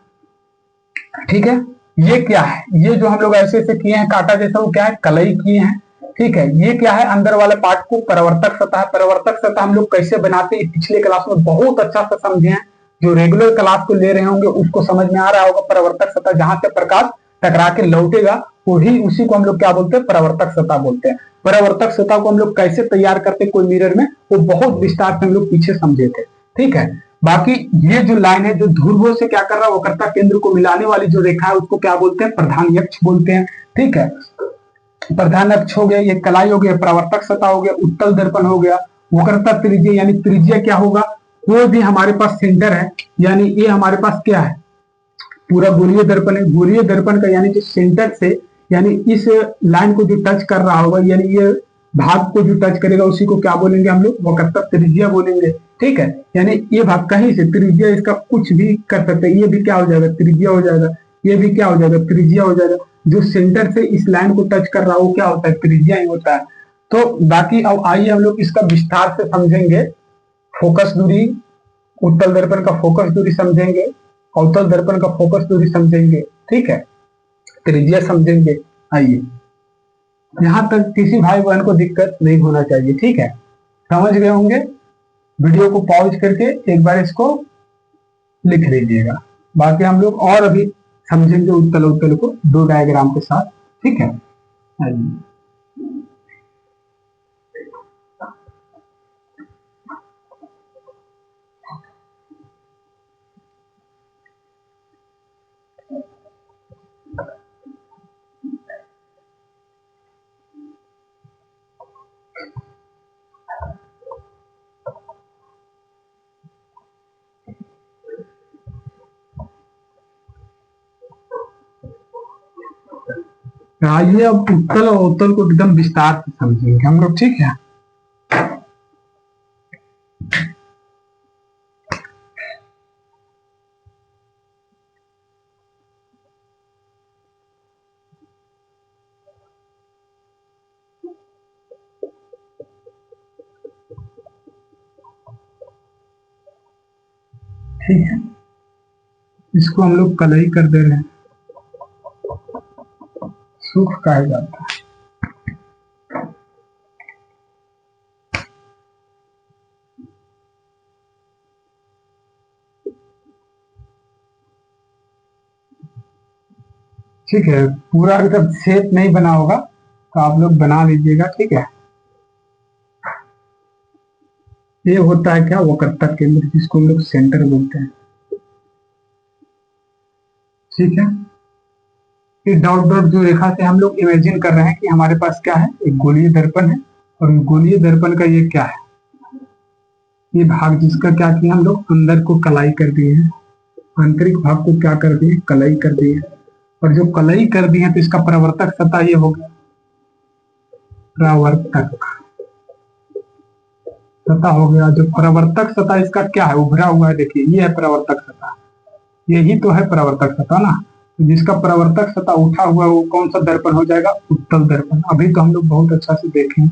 ठीक है। ये क्या है, ये जो हम लोग ऐसे ऐसे किए हैं कांटा जैसा, वो क्या है, कलई किए हैं, ठीक है। ये क्या है, अंदर वाले पार्ट को परावर्तक सतह। परावर्तक सतह हम लोग कैसे बनाते हैं पिछले क्लास में बहुत अच्छा से समझे हैं। जो रेगुलर क्लास को ले रहे होंगे उसको समझ में आ रहा होगा। परावर्तक सतह जहां से प्रकाश टकरा के लौटेगा वही उसी को हम लोग क्या बोलते हैं, परावर्तक सतह बोलते हैं। परावर्तक सतह को हम लोग कैसे तैयार करते हैं कोई मिरर में, वो बहुत विस्तार से हम लोग पीछे समझे थे, ठीक है। बाकी ये जो लाइन है जो ध्रुवों से क्या कर रहा है, वक्रता केंद्र को मिलाने वाली जो रेखा है उसको क्या बोलते हैं, प्रधान अक्ष बोलते हैं, ठीक है। प्रधान अक्ष हो गया, ये कलाई हो गया, परावर्तक सतह हो गया, उत्तल दर्पण हो गया, वक्रता त्रिज्या यानी त्रिज्या क्या होगा, कोई भी हमारे पास सेंटर है, यानी ये हमारे पास क्या है, पूरा गोलीय दर्पण है। गोलीय दर्पण का यानी जो सेंटर से, यानी इस लाइन को जो टच कर रहा होगा, यानी ये भाग को जो टच करेगा उसी को क्या बोलेंगे हम लोग, वक्रता त्रिज्या बोलेंगे, ठीक है। यानी ये भाग कहीं से त्रिज्या, इसका कुछ भी कर सकते हैं, ये भी क्या हो जाएगा, त्रिज्या हो जाएगा, ये भी क्या हो जाएगा, त्रिज्या हो जाएगा। जो सेंटर से इस लाइन को टच कर रहा हो क्या होता है, त्रिज्या ही होता है। तो बाकी अब आइए हम लोग इसका विस्तार से समझेंगे। फोकस दूरी, उत्तल दर्पण का फोकस दूरी समझेंगे, अवतल दर्पण का फोकस दूरी समझेंगे, ठीक है, त्रिज्या समझेंगे। आइए, यहां तक किसी भाई बहन को दिक्कत नहीं होना चाहिए, ठीक है। समझ गए होंगे। वीडियो को पॉज करके एक बार इसको लिख लीजिएगा। बाकी हम लोग और अभी समझेंगे उत्तल उत्तल को दो डायग्राम के साथ, ठीक है। आइए, आइए अब उत्तल और अवतल को एकदम विस्तार से समझेंगे हम लोग, ठीक है। ठीक है, इसको हम लोग कलई कर दे रहे हैं, सुख कहा जाता है। ठीक है, पूरा अगर शेप नहीं बना होगा तो आप लोग बना लीजिएगा, ठीक है। ये होता है क्या, वक्रता केंद्र, जिसको हम लोग सेंटर बोलते हैं, ठीक है। ये डॉट डॉट जो रेखा से हम लोग इमेजिन कर रहे हैं कि हमारे पास क्या है, एक गोलीय दर्पण है, और गोलीय दर्पण का ये क्या है, ये भाग जिसका क्या किया हम लोग, अंदर को कलाई कर दिए हैं, आंतरिक भाग को क्या कर दिए, कलई कर दिए। और जो कलई कर दिए तो इसका प्रवर्तक सतह ये हो गया, प्रवर्तक सतह हो गया। जो प्रवर्तक सतह इसका क्या है, उभरा हुआ है, देखिए ये है प्रवर्तक सतह, यही तो है प्रवर्तक सतह ना। तो जिसका प्रवर्तक सतह उठा हुआ है वो कौन सा दर्पण हो जाएगा, उत्तल दर्पण। अभी तो हम लोग बहुत अच्छा से देखें,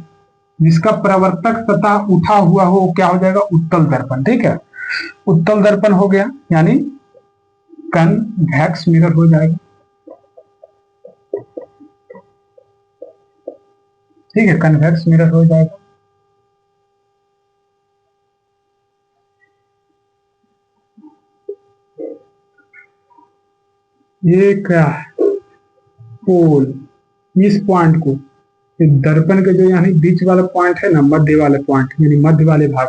जिसका प्रवर्तक सतह उठा हुआ हो वो क्या हो जाएगा, उत्तल दर्पण। ठीक है, उत्तल दर्पण हो गया, यानी कन्वेक्स मिरर हो जाएगा। ठीक है, कन्वेक्स मिरर हो जाएगा। ये क्या है, पोल, इस पॉइंट को, दर्पण के जो यानी बीच वाला पॉइंट है ना, मध्य वाले पॉइंट यानी मध्य वाले भाग।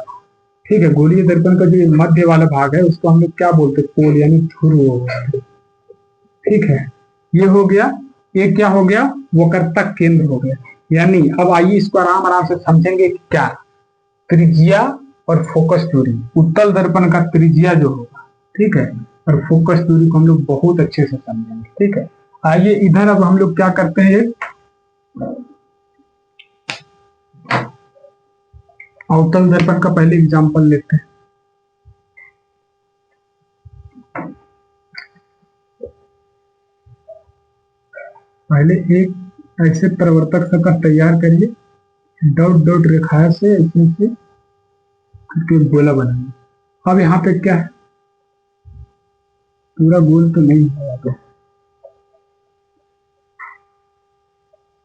ठीक है, गोलीय दर्पण का जो मध्य वाला भाग है उसको हम लोग क्या बोलते हैं, पोल यानी ध्रुव। ठीक है, ये हो गया। ये क्या हो गया, वक्रता केंद्र हो गया। यानी अब आइए इसको आराम आराम से समझेंगे कि क्या त्रिज्या और फोकस दूरी, उत्तल दर्पण का त्रिज्या जो होगा, ठीक है, और फोकस दूरी को हम लोग बहुत अच्छे से समझेंगे। ठीक है, आइए इधर अब हम लोग क्या करते हैं, अवतल दर्पण का पहले एग्जांपल लेते हैं। पहले एक ऐसे प्रवर्तक सतह तैयार करिए, डॉट डॉट रेखा से इसमें से करके गोला बनाइए। अब यहाँ पे क्या है, पूरा गोल तो नहीं हुआ, तो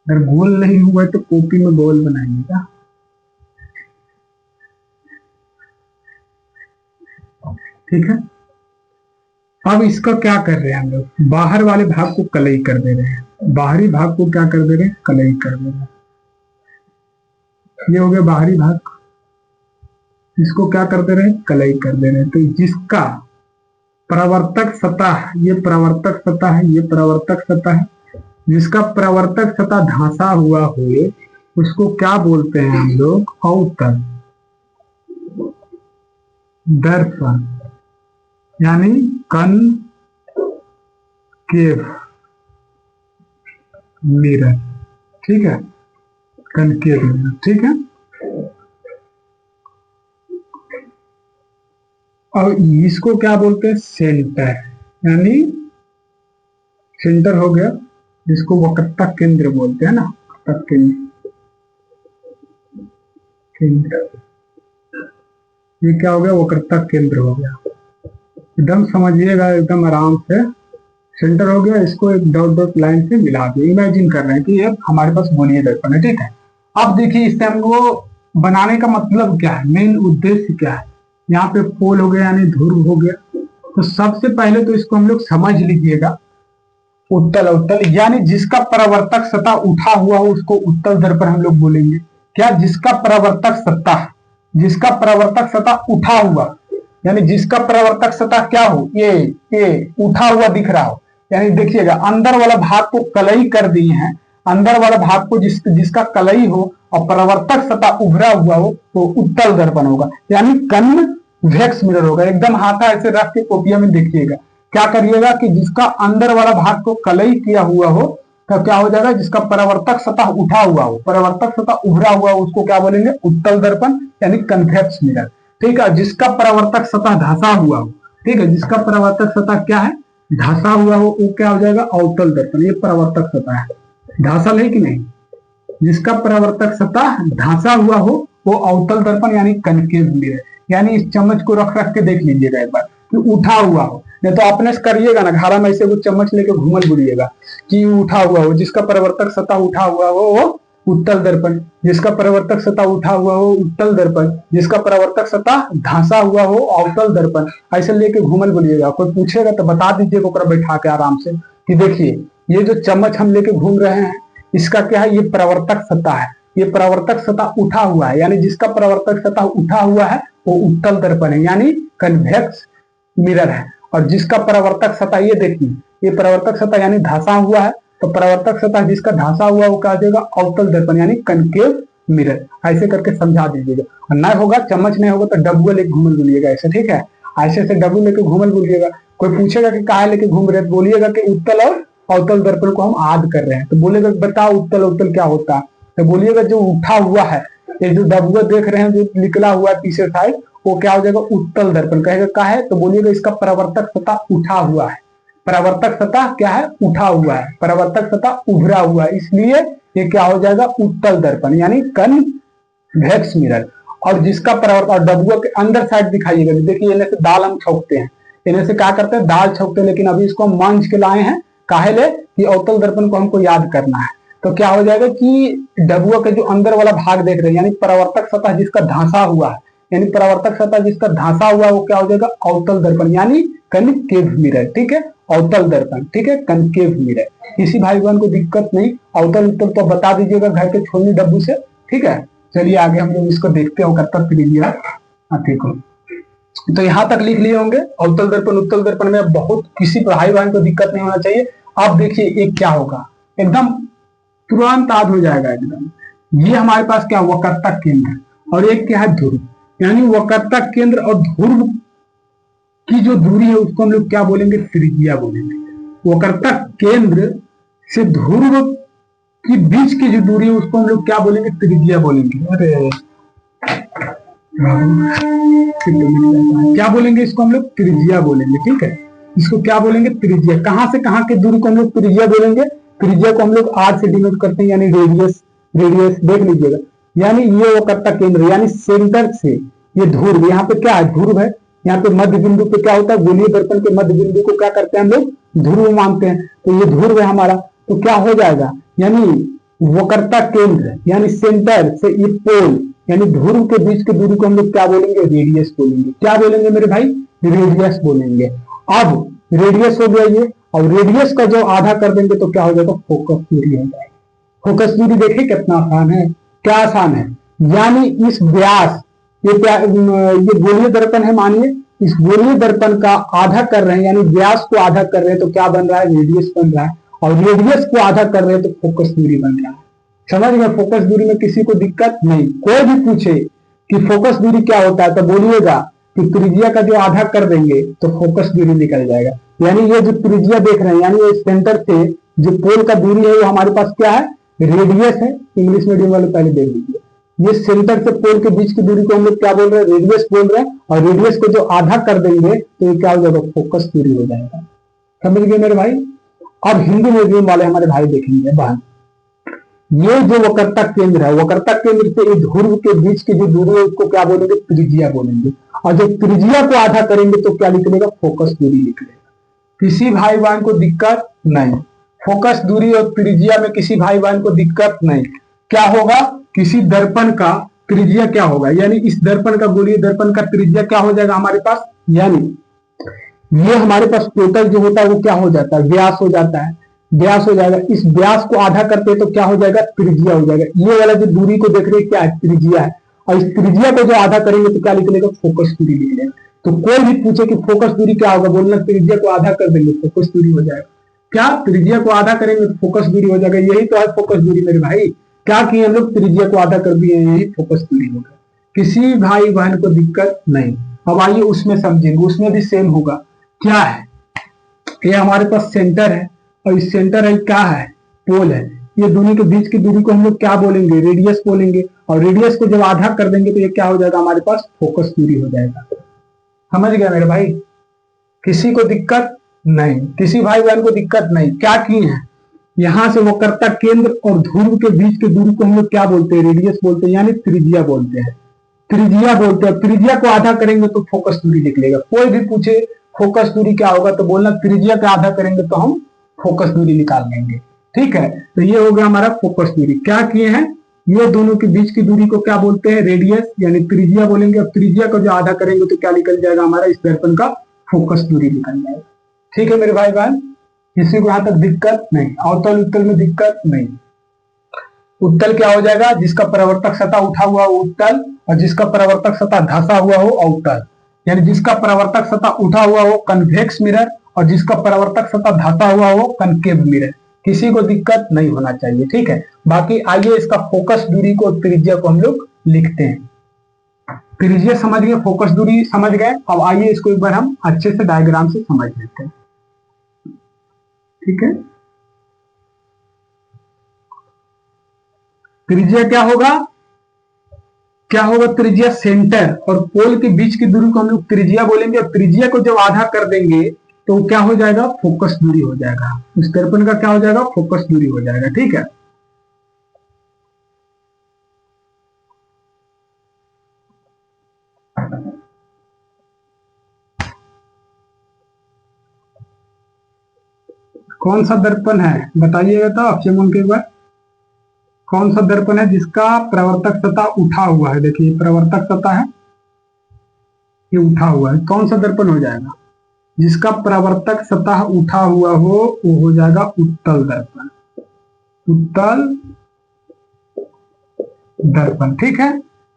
अगर गोल नहीं हुआ तो कॉपी में गोल बनाइएगा। ठीक है, अब इसका क्या कर रहे हैं हम लोग, बाहर वाले भाग को कलई कर दे रहे हैं। बाहरी भाग को क्या कर दे रहे हैं, कलई कर दे रहे हैं। ये हो गया बाहरी भाग, इसको क्या कर दे रहे हैं, कलई कर दे रहे हैं। तो जिसका प्रवर्तक सतह, ये प्रवर्तक सतह है, ये प्रवर्तक सतह है, जिसका प्रवर्तक सतह धंसा हुआ हो उसको क्या बोलते हैं हम लोग, अवतल दर्पण यानी कनकेव मिरर। ठीक है, कनकेव मिरर। ठीक है, और इसको क्या बोलते हैं, सेंटर, यानी सेंटर हो गया, जिसको वक्रता केंद्र बोलते हैं ना, वक्रता केंद्र, केंद्र, ये क्या हो गया, वक्रता केंद्र हो गया। एकदम समझिएगा, एकदम आराम से, सेंटर हो गया, इसको एक डॉट डॉट लाइन से मिला दो। इमेजिन कर रहे हैं कि ये हमारे पास गोलीय दर्पण है। ठीक है, अब देखिए इससे हमको बनाने का मतलब क्या है, मेन उद्देश्य क्या है। यहाँ पे पोल हो गया यानी ध्रुव हो गया। तो सबसे पहले तो इसको हम लोग समझ लीजिएगा, उत्तल अवतल यानी जिसका परावर्तक सतह उठा हुआ हो उसको उत्तल दर्पण हम लोग बोलेंगे। क्या, जिसका परावर्तक सतह, जिसका परावर्तक सतह उठा हुआ, यानी जिसका परावर्तक सतह क्या हो, ये उठा हुआ दिख रहा हो, यानी देखिएगा अंदर वाला भाग को कलई कर दिए हैं, अंदर वाला भाग को जिसका कलई हो और परावर्तक सतह उभरा हुआ हो तो उत्तल दर्पण होगा, यानी कन्वेक्स मिरर होगा। एकदम हाथ ऐसे रख के कॉपिया में देखिएगा, क्या करिएगा कि जिसका अंदर वाला भाग को कलई किया हुआ हो तो क्या हो जाएगा, जिसका परावर्तक सतह उठा हुआ हो, परावर्तक सतह उभरा हुआ हो, उसको क्या बोलेंगे, उत्तल दर्पण यानी कन्वेक्स मिरर। ठीक है, जिसका परावर्तक सतह धंसा हुआ हो, ठीक है, जिसका परावर्तक सतह क्या है, धंसा हुआ हो, वो क्या हो जाएगा, अवतल दर्पण। ये परावर्तक सतह है, धंसल है कि नहीं, जिसका परावर्तक सतह धंसा हुआ हो वो अवतल दर्पण यानी कनकेव मिरर। यानी इस चम्मच को रख रख के देख लीजिएगा एक बार कि उठा हुआ हो, नहीं तो अपने से करिएगा ना, घारा में ऐसे वो चम्मच लेके घूमल बुलिएगा कि उठा हुआ हो, जिसका परावर्तक सतह उठा हुआ हो वो उत्तल दर्पण, जिसका परावर्तक सतह उठा हुआ हो उत्तल दर्पण, जिसका परावर्तक सतह धंसा हुआ हो अवतल दर्पण। ऐसे लेके घूमल बोलिएगा, कोई पूछेगा तो बता दीजिएगा ओकरा बैठा के आराम से कि देखिए ये जो चम्मच हम लेके घूम रहे हैं इसका क्या है, ये परावर्तक सतह है, ये परावर्तक सतह उठा हुआ है, यानी जिसका परावर्तक सतह उठा हुआ है वो उत्तल दर्पण है यानी कन्वेक्स मिरर है। और जिसका परावर्तक सतह, ये देखिए ये परावर्तक सतह यानी धंसा हुआ है, तो परावर्तक सतह जिसका धंसा हुआ वो क्या देगा, अवतल दर्पण यानी कनकेव मिरर। ऐसे करके समझा दीजिएगा, और नहीं होगा चम्मच नहीं होगा तो डब्बू लेके घूमल बोलिएगा ऐसे। ठीक है, ऐसे से डब्बू लेके घूमल बोलिएगा। कोई पूछेगा कि कहा लेके घूम रहे, बोलिएगा कि उत्तल और अवतल दर्पण को हम आद कर रहे हैं, तो बोलेगा बताओ उत्तल अवतल क्या होता है, तो बोलिएगा जो उठा हुआ है, ये जो डब्बा देख रहे हैं जो निकला हुआ है पीछे साइड, वो क्या हो जाएगा, उत्तल दर्पण। कहेगा क्या है, तो बोलिएगा इसका परावर्तक सतह उठा हुआ है, परावर्तक सतह क्या है, उठा हुआ है, परावर्तक सतह उभरा हुआ है, इसलिए ये क्या हो जाएगा, उत्तल दर्पण यानी कन्वेक्स कन्वेक्स मिरर, और जिसका परावर्तक, और डब्बुआ के अंदर साइड दिखाइएगा। देखिए इन्हें से दाल हम छौंकते हैं, इन्हें से क्या करते हैं, दाल छौंकते हैं, लेकिन अभी इसको हम मांझ के लाए हैं, काहे ले कि अवतल दर्पण को हमको याद करना है। तो क्या हो जाएगा कि डब्बुआ का जो अंदर वाला भाग देख रहे हैं, यानी परावर्तक सतह जिसका धांसा हुआ है, यानी परावर्तक सतह जिसका धांसा हुआ है, वो क्या हो जाएगा, अवतल दर्पण यानी कनकेव मिरर। ठीक है, अवतल दर्पण, ठीक है, कनकेव मिरर। किसी भाई बहन को दिक्कत नहीं, अवतल उत्तल तो बता दीजिएगा घर के छोलनी डब्बू से। ठीक है, चलिए आगे हम लोग इसको देखते हैं, कर्तव्य लीजिए देखो। तो यहां तक लिख लिए होंगे अवतल दर्पण उत्तल दर्पण में, बहुत किसी भाई बहन को दिक्कत नहीं होना चाहिए। अब देखिए एक क्या होगा, एकदम तुरंत याद हो जाएगा एकदम। ये हमारे पास क्या, वक्रता केंद्र, और एक क्या है, ध्रुव। यानी वक्रता केंद्र और ध्रुव की जो दूरी है उसको हम लोग क्या बोलेंगे, त्रिज्या बोलेंगे। वक्रता केंद्र से ध्रुव की बीच की जो दूरी है उसको हम लोग क्या बोलेंगे, त्रिज्या बोलेंगे। अरे क्या बोलेंगे इसको, हम लोग त्रिज्या बोलेंगे। ठीक है, इसको क्या बोलेंगे, त्रिज्या। कहां से कहां की दूरी को हम लोग त्रिज्या बोलेंगे, त्रिज्या को हम लोग आर से डिनोट करते हैं, यानी रेडियस। रेडियस देख लीजिएगा, यानी ये वक्रता केंद्र, यानी सेंटर से ये ध्रुव, यहाँ पे क्या है, ध्रुव है, यहाँ पे मध्य बिंदु पे क्या होता है, गोलीय दर्पण के मध्य बिंदु को क्या करते हैं हम लोग, ध्रुव मानते हैं। तो ये ध्रुव है हमारा, तो क्या हो जाएगा, यानी वक्रता केंद्र यानी सेंटर से ये पोल यानी ध्रुव के बीच की दूरी को हम लोग क्या बोलेंगे, रेडियस बोलेंगे। क्या बोलेंगे मेरे भाई, रेडियस बोलेंगे। अब रेडियस हो गया ये, और रेडियस का जो आधा कर देंगे तो क्या हो जाएगा, फोकस दूरी हो जाएगा। फोकस दूरी देखिए कितना आसान है, क्या आसान है, यानी इस व्यास, ये गोलीय दर्पण है, मानिए इस गोलीय दर्पण का आधा कर रहे हैं, यानी व्यास को आधा कर रहे हैं, तो क्या बन रहा है, रेडियस बन रहा है, और रेडियस को आधा कर रहे हैं तो फोकस दूरी बन रहा है। समझ गए, फोकस दूरी में किसी को दिक्कत नहीं। कोई भी पूछे कि फोकस दूरी क्या होता है तो बोलिएगा कि त्रिज्या का जो आधा कर देंगे तो फोकस दूरी निकल जाएगा। यानी ये जो त्रिज्या देख रहे हैं, यानी ये सेंटर से जो पोल का दूरी है वो हमारे पास क्या है, रेडियस है। इंग्लिश मीडियम वाले पहले देख लीजिए, ये सेंटर से पोल के बीच की दूरी को हम लोग क्या बोल रहे हैं, रेडियस बोल रहे हैं, और रेडियस को जो आधा कर देंगे तो ये क्या हो जाएगा, फोकस दूरी हो जाएगा। समझ गए मेरे भाई। अब हिंदी मीडियम वाले हमारे भाई देखेंगे, बहन ये जो वक्रता केंद्र है, वक्रता केंद्र से इस ध्रुव के बीच की जो दूरी है उसको क्या बोलेंगे, त्रिज्या बोलेंगे, और जब त्रिज्या को आधा करेंगे तो क्या निकलेगा, फोकस दूरी निकलेगा। किसी भाई बहन को दिक्कत नहीं, फोकस दूरी और त्रिज्या में किसी भाई बहन को दिक्कत नहीं। क्या होगा, किसी दर्पण का त्रिज्या क्या होगा, यानी इस दर्पण का, गोलीय दर्पण का त्रिज्या क्या हो जाएगा हमारे पास, यानी ये हमारे पास टोटल जो होता है वो क्या हो जाता है, व्यास हो जाता है, व्यास हो जाएगा। इस व्यास को आधा करते हैं तो क्या हो जाएगा, त्रिज्या हो जाएगा। ये वाला जो दूरी को देख रहे हैं क्या है, त्रिज्या है, और इस त्रिज्या को जो आधा करेंगे तो क्या निकलेगा, फोकस दूरी निकलेगा। तो कोई भी पूछे कि फोकस दूरी क्या होगा, बोलना त्रिज्या को आधा कर देंगे फोकस दूरी हो जाएगा। क्या, त्रिज्या को आधा करेंगे तो फोकस दूरी हो जाएगा। यही तो है फोकस दूरी मेरे भाई। क्या किए हम लोग, त्रिज्या को आधा कर दिए, यही फोकस दूरी होगा। किसी भाई बहन को दिक्कत नहीं। अब आइए उसमें समझेंगे, उसमें भी सेम होगा। क्या है, ये हमारे पास सेंटर है, और इस सेंटर है क्या है, पोल है। ये दोनों के बीच की दूरी को हम लोग क्या बोलेंगे, रेडियस बोलेंगे, और रेडियस को जब आधा कर देंगे तो ये क्या हो जाएगा, हमारे पास फोकस दूरी हो जाएगा। समझ गया मेरे भाई, किसी को दिक्कत नहीं, किसी भाई बहन को दिक्कत नहीं। क्या किए हैं, यहां से वक्रता केंद्र और ध्रुव के बीच की दूरी को हम लोग क्या बोलते हैं, रेडियस बोलते हैं, यानी त्रिज्या बोलते हैं, त्रिज्या बोलते हैं। त्रिज्या को आधा करेंगे तो फोकस दूरी निकलेगा। कोई भी पूछे फोकस दूरी क्या होगा तो बोलना त्रिज्या का आधा करेंगे तो हम फोकस दूरी निकाल लेंगे। ठीक है, तो ये हो गया हमारा फोकस दूरी। क्या किए हैं, ये दोनों के बीच की दूरी को क्या बोलते हैं, रेडियस यानी त्रिज्या बोलेंगे। अब त्रिज्या को जो आधा करेंगे तो क्या निकल जाएगा, हमारा इस दर्पण का फोकस दूरी निकल जाएगा। ठीक है मेरे भाई बहन, किसी को यहां तक दिक्कत नहीं। अवतल उत्तल में दिक्कत नहीं। उत्तल क्या हो जाएगा, जिसका परावर्तक सतह उठा हुआ हो उत्तल, और जिसका परावर्तक सतह धंसा हुआ हो अवतल। यानी जिसका परावर्तक सतह उठा हुआ हो कन्वेक्स मिरर, और जिसका परावर्तक सतह धंसा हुआ हो कनकेव मिरर। किसी को दिक्कत नहीं होना चाहिए। ठीक है, बाकी आइए इसका फोकस दूरी को, त्रिज्या को हम लोग लिखते हैं। त्रिज्या समझ गए, फोकस दूरी समझ गए। अब आइए इसको एक बार हम अच्छे से डायग्राम से समझ लेते हैं। ठीक है, त्रिज्या क्या होगा, क्या होगा, त्रिज्या सेंटर और पोल के बीच की दूरी को हम लोग त्रिज्या बोलेंगे, और त्रिज्या को जब आधा कर देंगे तो क्या हो जाएगा, फोकस दूरी हो जाएगा। इस दर्पण का क्या हो जाएगा, फोकस दूरी हो जाएगा। ठीक है, कौन सा दर्पण है बताइएगा तो ऑप्शन वन के बाद। कौन सा दर्पण है जिसका प्रवर्तक सतह उठा हुआ है? देखिए प्रवर्तक सतह है, ये उठा हुआ है, कौन सा दर्पण हो जाएगा? जिसका प्रवर्तक सतह उठा हुआ हो वो हो जाएगा उत्तल दर्पण। उत्तल दर्पण, ठीक है,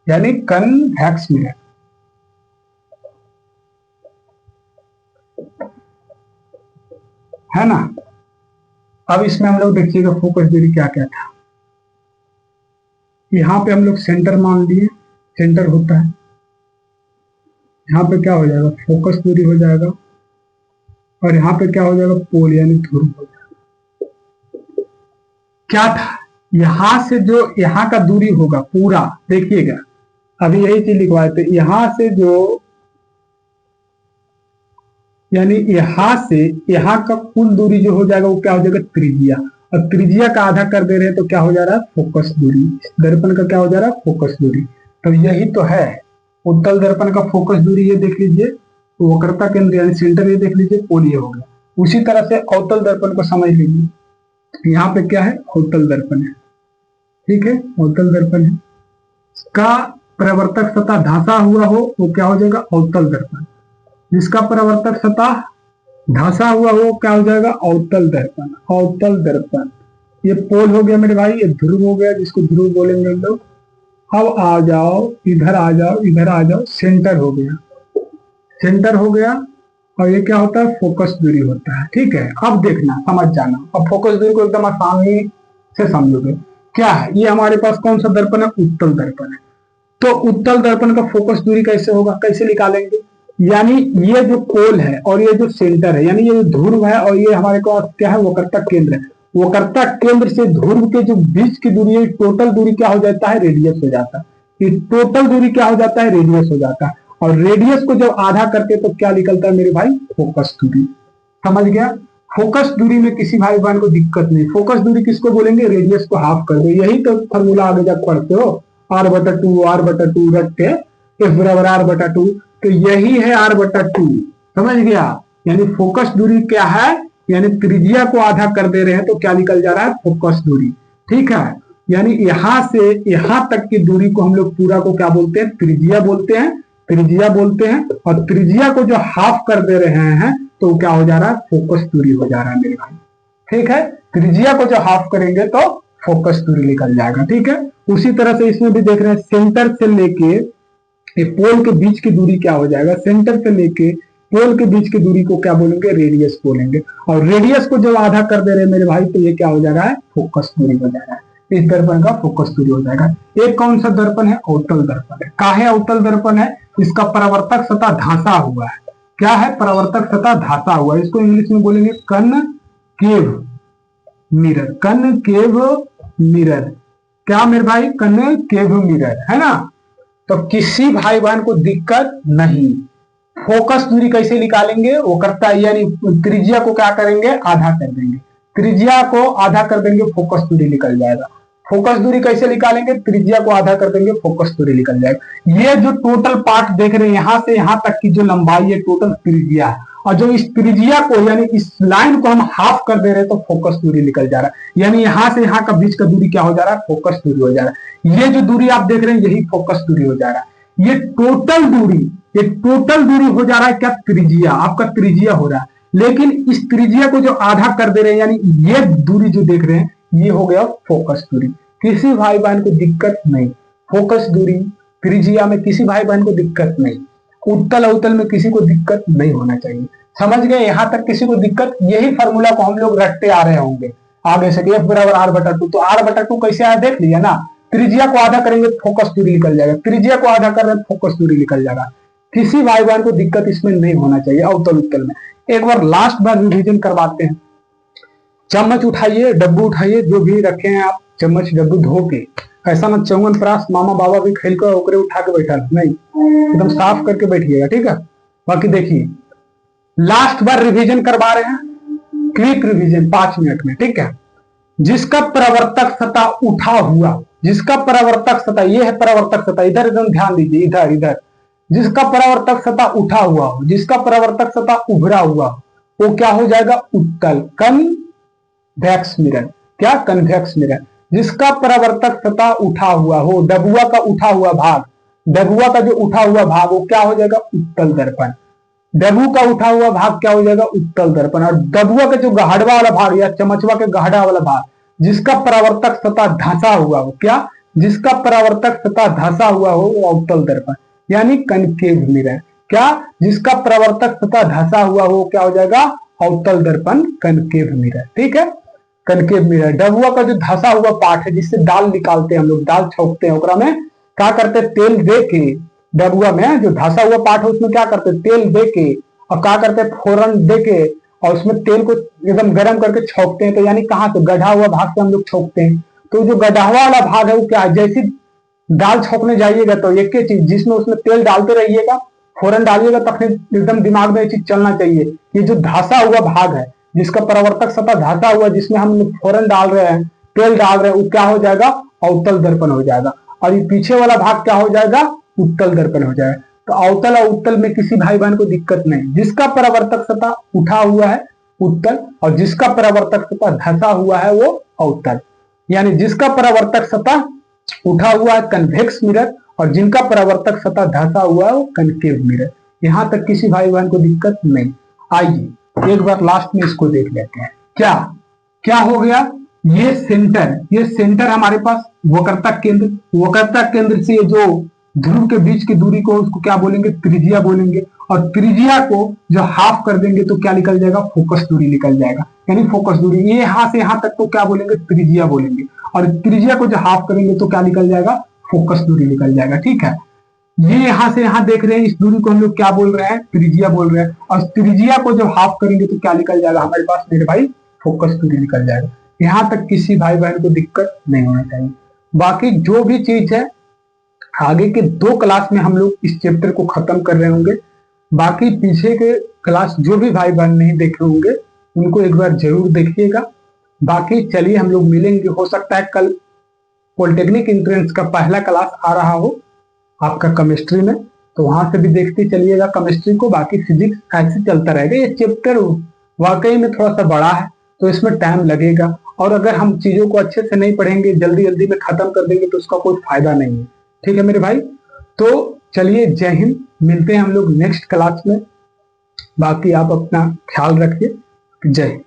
यानी कन्वेक्स मिरर। है ना। अब इसमें हम लोग देखिएगा फोकस दूरी क्या क्या था। यहाँ पे हम लोग सेंटर मान लिए, सेंटर होता है। यहाँ पे क्या हो जाएगा? फोकस दूरी हो जाएगा। और यहाँ पे क्या हो जाएगा? पोल यानी ध्रुव हो जाएगा। क्या था? यहां से जो यहाँ का दूरी होगा पूरा, देखिएगा अभी यही चीज लिखवाए थे, यहां से जो यानी यहां से यहाँ का कुल दूरी जो हो जाएगा वो क्या हो जाएगा? त्रिज्या। और त्रिज्या का आधा कर दे रहे हैं तो क्या हो जा रहा है? फोकस दूरी। दर्पण का क्या हो जा रहा है? फोकस दूरी। तो यही तो है उत्तल दर्पण का फोकस दूरी। ये देख लीजिए वक्रता केंद्र यानी सेंटर, ये देख लीजिए पोल ये हो गया। उसी तरह से अवतल दर्पण को समझ लीजिए। यहाँ पे क्या है? अवतल दर्पण है, ठीक है, अवतल दर्पण है। का प्रवर्तक सतह धंसा हुआ हो वो क्या हो जाएगा? अवतल दर्पण। जिसका प्रवर्तक सतह धंसा हुआ हो क्या हो जाएगा? अवतल दर्पण। अवतल दर्पण, ये पोल हो गया मेरे भाई, ये ध्रुव हो गया जिसको ध्रुव बोलेंगे हम लोग। अब आ जाओ इधर, आ जाओ इधर, आ जाओ सेंटर हो गया, सेंटर हो गया। और ये क्या होता है? फोकस दूरी होता है, ठीक है। अब देखना, समझ जाना। अब फोकस दूरी को एकदम आसानी से समझोगे। क्या है ये? हमारे पास कौन सा दर्पण है? उत्तल दर्पण है। तो उत्तल दर्पण का फोकस दूरी कैसे होगा, कैसे निकालेंगे? यानी ये जो पोल है और ये जो सेंटर है, यानी ये जो ध्रुव है और ये हमारे पास क्या है? वक्रता केंद्र है। वक्रता केंद्र से ध्रुव के जो बीच की दूरी है, टोटल दूरी क्या हो जाता है? रेडियस हो जाता है। ये टोटल दूरी क्या हो जाता है? रेडियस हो जाता है। और रेडियस को जब आधा करते तो क्या निकलता है मेरे भाई? फोकस दूरी। समझ गया? फोकस दूरी में किसी भाई बहन को दिक्कत नहीं। फोकस दूरी किसको बोलेंगे? रेडियस को हाफ कर दो। यही तो फॉर्मूला आगे जब पढ़ते हो, r/2 r/2 रख के F बराबर r/2, तो यही है r/2। समझ गया? यानी फोकस दूरी क्या है? यानी त्रिज्या को आधा कर दे रहे हैं तो क्या निकल जा रहा है? फोकस दूरी, ठीक है। यानी यहां से यहां तक की दूरी को हम लोग पूरा को क्या बोलते हैं? त्रिज्या बोलते हैं, त्रिज्या बोलते हैं। और त्रिज्या को जो हाफ कर दे रहे हैं तो क्या हो जा रहा है? फोकस दूरी हो जा रहा है मेरे भाई, ठीक है। त्रिज्या को जो हाफ करेंगे तो फोकस दूरी निकल जाएगा, ठीक है। उसी तरह से इसमें भी देख रहे हैं, सेंटर से लेके पोल के बीच की दूरी क्या हो जाएगा? सेंटर से लेके पोल के बीच की दूरी को क्या बोलेंगे? रेडियस बोलेंगे। और रेडियस को जब आधा कर दे रहे हैं मेरे भाई तो ये क्या हो जा रहा है? फोकस दूरी हो जा रहा है। इस दर्पण का फोकस दूरी हो जाएगा। एक कौन सा दर्पण है? अवतल दर्पण है। काहे अवतल दर्पण है? इसका परावर्तक सतह धंसा हुआ है। क्या है? परावर्तक सतह धंसा हुआ है। इसको इंग्लिश में बोलेंगे कनकेव मिरर। कनकेव मिरर, क्या मेरे भाई? कनकेव मिरर, है ना। तो किसी भाई बहन को दिक्कत नहीं। फोकस दूरी कैसे निकालेंगे? वो करता है यानी त्रिज्या को क्या करेंगे? आधा कर देंगे। त्रिज्या को आधा कर देंगे, फोकस दूरी निकल जाएगा। फोकस दूरी कैसे निकालेंगे? त्रिज्या को आधा कर देंगे, फोकस दूरी निकल जाएगा। ये जो टोटल पार्ट देख रहे हैं यहां से यहां तक की जो लंबाई है टोटल त्रिज्या है। और जो इस त्रिज्या को यानी इस लाइन को हम हाफ कर दे रहे हैं तो फोकस दूरी निकल जा रहा है। यानी यहां से यहां का बीच का दूरी क्या हो जा रहा है? फोकस दूरी हो जा रहा है। ये जो दूरी आप देख रहे हैं यही फोकस दूरी हो जा रहा है। ये टोटल दूरी, ये टोटल दूरी हो जा रहा है क्या? त्रिज्या, आपका त्रिज्या हो रहा है। लेकिन इस त्रिज्या को जो आधा कर दे रहे हैं यानी ये दूरी जो देख रहे हैं ये हो गया फोकस दूरी। किसी भाई बहन को दिक्कत नहीं। फोकस दूरी त्रिज्या में किसी भाई बहन को दिक्कत नहीं। उत्तल अवतल में किसी को दिक्कत नहीं होना चाहिए। समझ गए? यहां तक किसी को दिक्कत, यही फॉर्मूला को हम लोग रटते आ रहे होंगे आगे से। F बराबर r/2, तो r/2 कैसे आया देख लिया ना। त्रिज्या को आधा करेंगे फोकस दूरी निकल जाएगा। त्रिज्या को आधा कर रहे हैं फोकस दूरी निकल जाएगा। किसी भाई बहन को दिक्कत इसमें नहीं होना चाहिए अवतल उत्तल में। एक बार लास्ट बार रिवीजन करवाते हैं। चम्मच उठाइए, डब्बू उठाइए, जो भी रखे हैं आप चम्मच डब्बू धो के। ऐसा ना चौवन प्रास मामा बाबा भी खेल कर ओकरे उठा के बैठा नहीं, एकदम साफ करके बैठिएगा, ठीक है। बाकी देखिए लास्ट बार रिवीजन करवा रहे हैं, क्विक रिवीजन 5 मिनट में, ठीक है। जिसका प्रवर्तक सतह उठा हुआ, जिसका प्रवर्तक सतह, ये है प्रवर्तक सतह, इधर एकदम ध्यान दीजिए, इधर इधर। जिसका प्रवर्तक सतह उठा हुआ हो, जिसका प्रवर्तक सतह उभरा हुआ हो, वो क्या हो जाएगा? उत्तल, कन कन्वेक्स मिरर। क्या? Convex mirror. जिसका परावर्तक सतह उठा हुआ हो, डबुआ का उठा हुआ भाग, डबुआ का जो उठा हुआ भाग वो क्या हो जाएगा? उत्तल दर्पण। डबू का उठा हुआ भाग क्या हो जाएगा? उत्तल दर्पण। और डबुआ का जो गहड़वा वाला भाग या चमचवा के गहड़ा वाला भाग, जिसका परावर्तक सतह धंसा हुआ हो, क्या? जिसका परावर्तक सतह धंसा हुआ हो वो अवतल दर्पण यानी कनकेव मिरर। क्या? जिसका परावर्तक सतह धंसा हुआ हो क्या हो जाएगा? अवतल दर्पण, कनकेव मिरर। ठीक है, कनकेव मिरर। डबुआ का जो धंसा हुआ पार्ट है जिससे दाल निकालते हैं हम लोग, दाल छौंकते हैं, ओकरा में क्या करते हैं? तेल दे के, डबुआ में जो धंसा हुआ पार्ट है उसमें क्या करते हैं? तेल दे के, और क्या करते हैं? फोरन दे के, और उसमें तेल को एकदम गर्म करके छौंकते हैं। तो यानी कहाँ से? गढ़ा हुआ भाग से हम लोग छौंकते हैं। तो जो गढ़ा वाला भाग है वो क्या है? जैसे दाल छौंकने जाइएगा तो एक ही चीज, जिसमें उसमें तेल डालते रहिएगा, फोरन डालिएगा, तब एकदम दिमाग में ये चीज चलना चाहिए, ये जो धंसा हुआ भाग है, जिसका परावर्तक सतह धंसा हुआ, जिसमें हम फोरन डाल रहे हैं, तेल डाल रहे हैं, वो क्या हो जाएगा? अवतल दर्पण हो जाएगा। और ये पीछे वाला भाग क्या हो जाएगा? उत्तल दर्पण हो जाएगा। तो अवतल और उत्तल में किसी भाई बहन को दिक्कत नहीं। जिसका परावर्तक सतह उठा हुआ है उत्तल, और जिसका परावर्तक सतह धंसा हुआ है वो अवतल। यानी जिसका परावर्तक सतह उठा हुआ है कन्वेक्स मिरर, और जिनका परावर्तक सतह धंसा हुआ है वो कनकेव मिरर। यहां तक किसी भाई बहन को दिक्कत नहीं। आइए एक बार लास्ट में इसको देख लेते हैं। क्या क्या हो गया? ये सेंटर हमारे पास वक्रता केंद्र, वक्रता केंद्र से जो ध्रुव के बीच की दूरी को उसको क्या बोलेंगे? त्रिज्या बोलेंगे। और त्रिज्या को जो हाफ कर देंगे तो क्या निकल जाएगा? फोकस दूरी निकल जाएगा। यानी फोकस दूरी ये यहां से यहां तक को क्या बोलेंगे? त्रिज्या बोलेंगे। और त्रिज्या को जो हाफ करेंगे तो क्या निकल जाएगा? फोकस दूरी निकल जाएगा। ठीक है, ये यहां से यहां देख रहे हैं, इस दूरी को हम लोग क्या बोल रहे हैं? त्रिज्या बोल रहे हैं। और त्रिज्या को जब हाफ करेंगे तो क्या निकल जाएगा हमारे पास मेरे भाई? फोकस दूरी निकल जाएगा। यहां तक किसी भाई बहन को दिक्कत नहीं होना चाहिए। बाकी जो भी चीज है आगे के 2 क्लास में हम लोग इस चैप्टर को खत्म कर रहे होंगे। बाकी पीछे के क्लास जो भी भाई बहन नहीं देखे होंगे उनको एक बार जरूर देखिएगा। बाकी चलिए हम लोग मिलेंगे, हो सकता है कल पॉलिटेक्निक एंट्रेंस का पहला क्लास आ रहा हो आपका केमिस्ट्री में, तो वहां से भी देखते चलिएगा केमिस्ट्री को। बाकी फिजिक्स ऐसे चलता रहेगा। ये चैप्टर वाकई में थोड़ा सा बड़ा है तो इसमें टाइम लगेगा, और अगर हम चीजों को अच्छे से नहीं पढ़ेंगे, जल्दी जल्दी में खत्म कर देंगे तो उसका कोई फायदा नहीं है। ठीक है मेरे भाई, तो चलिए जय हिंद, मिलते हैं हम लोग नेक्स्ट क्लास में। बाकी आप अपना ख्याल रखिए। जय हिंद।